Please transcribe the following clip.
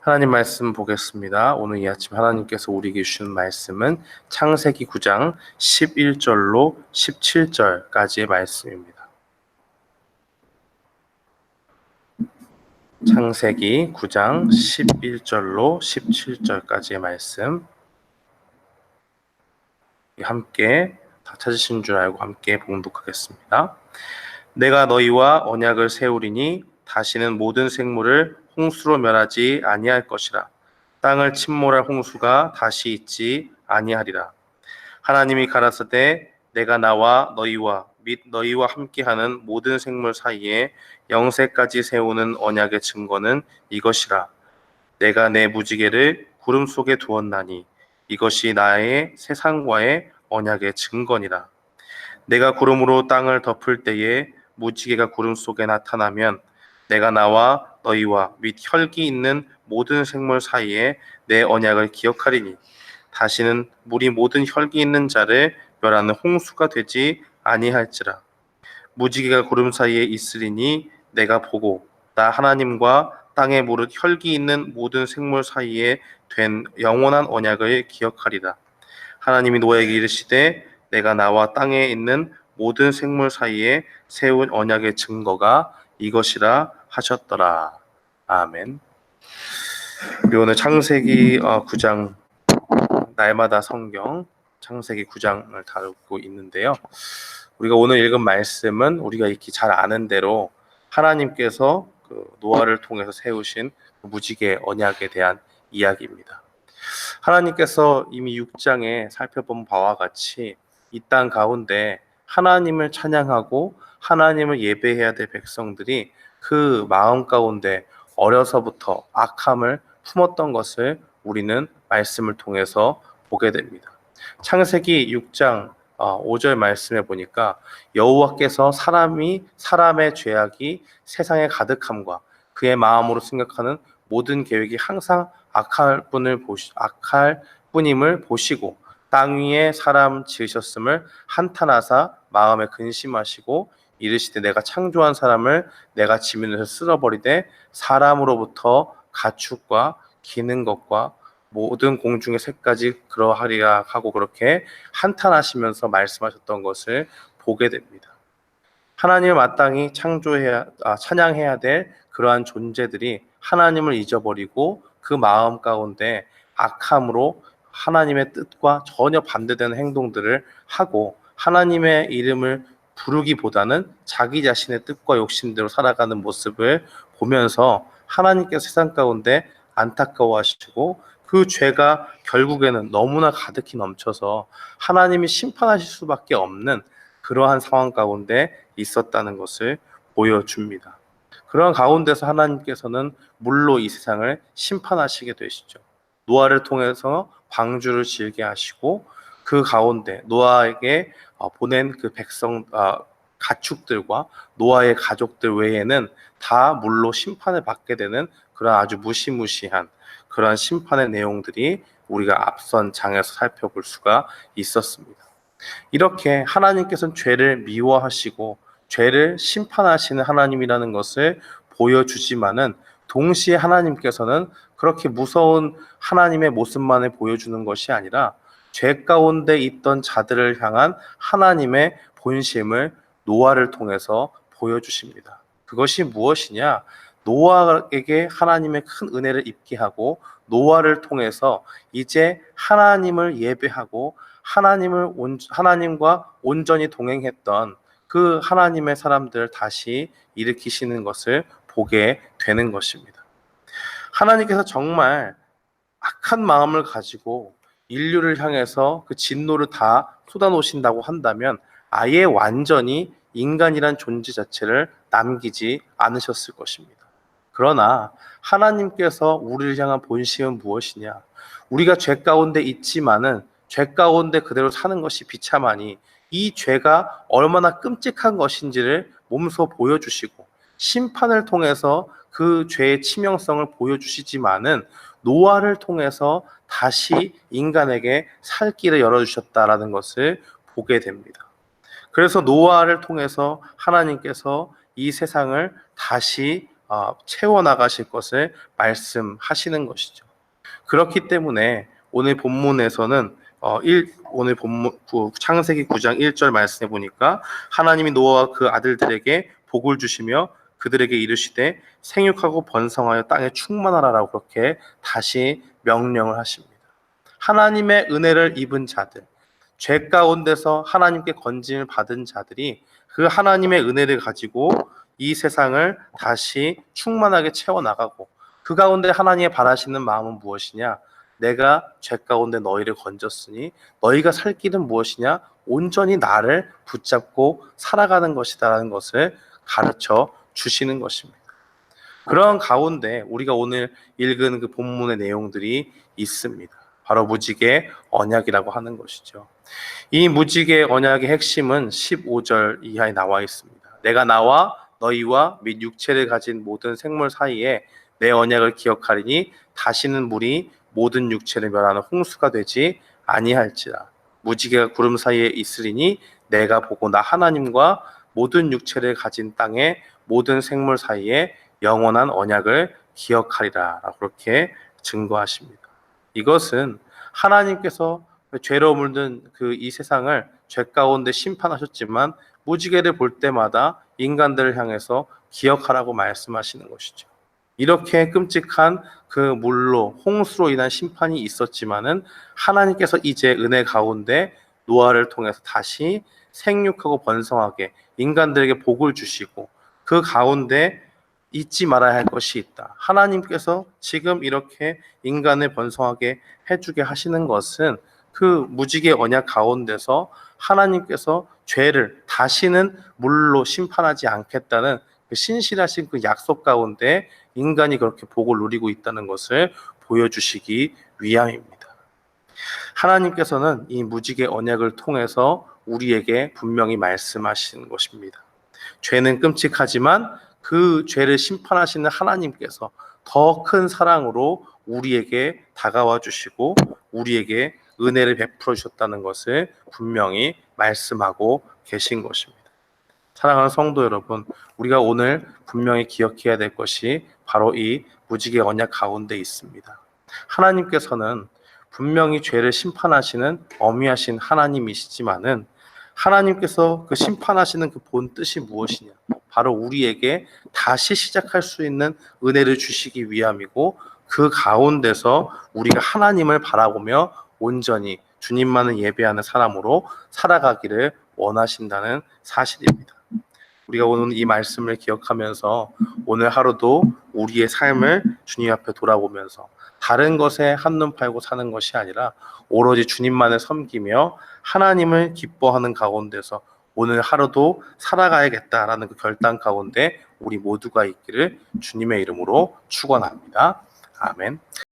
하나님 말씀 보겠습니다. 오늘 이 아침 하나님께서 우리에게 주신 말씀은 창세기 9장 11절로 17절까지의 말씀입니다. 창세기 9장 11절로 17절까지의 말씀 함께 다 찾으신 줄 알고 함께 봉독하겠습니다. 내가 너희와 언약을 세우리니 다시는 모든 생물을 홍수로 멸하지 아니할 것이라. 땅을 침몰할 홍수가 다시 있지 아니하리라. 하나님이 가라사대 내가 나와 너희와 및 너희와 함께하는 모든 생물 사이에 영세까지 세우는 언약의 증거는 이것이라. 내가 내 무지개를 구름 속에 두었나니 이것이 나의 세상과의 언약의 증거니라. 내가 구름으로 땅을 덮을 때에 무지개가 구름 속에 나타나면 내가 나와 너희와 및 혈기 있는 모든 생물 사이에 내 언약을 기억하리니 다시는 물이 모든 혈기 있는 자를 멸하는 홍수가 되지 아니할지라. 무지개가 구름 사이에 있으리니 내가 보고 나 하나님과 땅에 무릇 혈기 있는 모든 생물 사이에 된 영원한 언약을 기억하리라. 하나님이 노아에게 이르시되 내가 나와 땅에 있는 모든 생물 사이에 세운 언약의 증거가 이것이라 하셨더라. 아멘. 우리 오늘 창세기 9장 날마다 성경 창세기 9장을 다루고 있는데요. 우리가 오늘 읽은 말씀은 우리가 익히 잘 아는 대로 하나님께서 노아를 통해서 세우신 무지개 언약에 대한 이야기입니다. 하나님께서 이미 6장에 살펴본 바와 같이 이 땅 가운데 하나님을 찬양하고 하나님을 예배해야 될 백성들이 그 마음 가운데 어려서부터 악함을 품었던 것을 우리는 말씀을 통해서 보게 됩니다. 창세기 6장 5절 말씀에 보니까 여호와께서 사람의 죄악이 세상에 가득함과 그의 마음으로 생각하는 모든 계획이 항상 악할 뿐임을 보시고 땅 위에 사람 지으셨음을 한탄하사 마음에 근심하시고 이르시되 내가 창조한 사람을 내가 지면에서 쓸어버리되 사람으로부터 가축과 기는 것과 모든 공중의 새까지 그러하리라 하고 그렇게 한탄하시면서 말씀하셨던 것을 보게 됩니다. 하나님을 마땅히 찬양해야 될 그러한 존재들이 하나님을 잊어버리고 그 마음 가운데 악함으로 하나님의 뜻과 전혀 반대되는 행동들을 하고 하나님의 이름을 부르기보다는 자기 자신의 뜻과 욕심대로 살아가는 모습을 보면서 하나님께서 세상 가운데 안타까워하시고 그 죄가 결국에는 너무나 가득히 넘쳐서 하나님이 심판하실 수밖에 없는 그러한 상황 가운데 있었다는 것을 보여줍니다. 그러한 가운데서 하나님께서는 물로 이 세상을 심판하시게 되시죠. 노아를 통해서 방주를 지게 하시고 그 가운데 노아에게 보낸 그 가축들과 노아의 가족들 외에는 다 물로 심판을 받게 되는 그런 아주 무시무시한 그러한 심판의 내용들이 우리가 앞선 장에서 살펴볼 수가 있었습니다. 이렇게 하나님께서는 죄를 미워하시고 죄를 심판하시는 하나님이라는 것을 보여주지만은 동시에 하나님께서는 그렇게 무서운 하나님의 모습만을 보여주는 것이 아니라 죄 가운데 있던 자들을 향한 하나님의 본심을 노아를 통해서 보여주십니다. 그것이 무엇이냐? 노아에게 하나님의 큰 은혜를 입게 하고 노아를 통해서 이제 하나님을 예배하고 하나님과 온전히 동행했던 그 하나님의 사람들을 다시 일으키시는 것을 보게 되는 것입니다. 하나님께서 정말 악한 마음을 가지고 인류를 향해서 그 진노를 다 쏟아놓으신다고 한다면 아예 완전히 인간이란 존재 자체를 남기지 않으셨을 것입니다. 그러나 하나님께서 우리를 향한 본심은 무엇이냐? 우리가 죄 가운데 있지만은 죄 가운데 그대로 사는 것이 비참하니 이 죄가 얼마나 끔찍한 것인지를 몸소 보여주시고 심판을 통해서 그 죄의 치명성을 보여주시지만은 노아를 통해서 다시 인간에게 살 길을 열어주셨다라는 것을 보게 됩니다. 그래서 노아를 통해서 하나님께서 이 세상을 다시 채워나가실 것을 말씀하시는 것이죠. 그렇기 때문에 오늘 본문에서는 오늘 본문 창세기 9장 1절 말씀해 보니까 하나님이 노아와 그 아들들에게 복을 주시며 그들에게 이르시되 생육하고 번성하여 땅에 충만하라라고 그렇게 다시 명령을 하십니다. 하나님의 은혜를 입은 자들, 죄 가운데서 하나님께 건짐을 받은 자들이 그 하나님의 은혜를 가지고 이 세상을 다시 충만하게 채워나가고, 그 가운데 하나님의 바라시는 마음은 무엇이냐? 내가 죄 가운데 너희를 건졌으니 너희가 살 길은 무엇이냐? 온전히 나를 붙잡고 살아가는 것이다라는 것을 가르쳐 주시는 것입니다. 그런 가운데 우리가 오늘 읽은 그 본문의 내용들이 있습니다. 바로 무지개 언약이라고 하는 것이죠. 이 무지개 언약의 핵심은 15절 이하에 나와 있습니다. 내가 나와 너희와 및 육체를 가진 모든 생물 사이에 내 언약을 기억하리니 다시는 물이 모든 육체를 멸하는 홍수가 되지 아니할지라. 무지개가 구름 사이에 있으리니 내가 보고 나 하나님과 모든 육체를 가진 땅의 모든 생물 사이에 영원한 언약을 기억하리라 라고 그렇게 증거하십니다. 이것은 하나님께서 죄로 물든 그 이 세상을 죄 가운데 심판하셨지만 무지개를 볼 때마다 인간들을 향해서 기억하라고 말씀하시는 것이죠. 이렇게 끔찍한 그 물로 홍수로 인한 심판이 있었지만은 하나님께서 이제 은혜 가운데 노아를 통해서 다시 생육하고 번성하게 인간들에게 복을 주시고, 그 가운데 잊지 말아야 할 것이 있다. 하나님께서 지금 이렇게 인간을 번성하게 해주게 하시는 것은 그 무지개 언약 가운데서 하나님께서 죄를 다시는 물로 심판하지 않겠다는 그 신실하신 그 약속 가운데 인간이 그렇게 복을 누리고 있다는 것을 보여주시기 위함입니다. 하나님께서는 이 무지개 언약을 통해서 우리에게 분명히 말씀하시는 것입니다. 죄는 끔찍하지만 그 죄를 심판하시는 하나님께서 더 큰 사랑으로 우리에게 다가와 주시고 우리에게 은혜를 베풀어 주셨다는 것을 분명히 말씀하고 계신 것입니다. 사랑하는 성도 여러분, 우리가 오늘 분명히 기억해야 될 것이 바로 이 무지개 언약 가운데 있습니다. 하나님께서는 분명히 죄를 심판하시는 어미하신 하나님이시지만은 하나님께서 그 심판하시는 그 본 뜻이 무엇이냐? 바로 우리에게 다시 시작할 수 있는 은혜를 주시기 위함이고, 그 가운데서 우리가 하나님을 바라보며 온전히 주님만을 예배하는 사람으로 살아가기를 원하신다는 사실입니다. 우리가 오늘 이 말씀을 기억하면서 오늘 하루도 우리의 삶을 주님 앞에 돌아보면서 다른 것에 한눈 팔고 사는 것이 아니라 오로지 주님만을 섬기며 하나님을 기뻐하는 가운데서 오늘 하루도 살아가야겠다라는 그 결단 가운데 우리 모두가 있기를 주님의 이름으로 축원합니다. 아멘.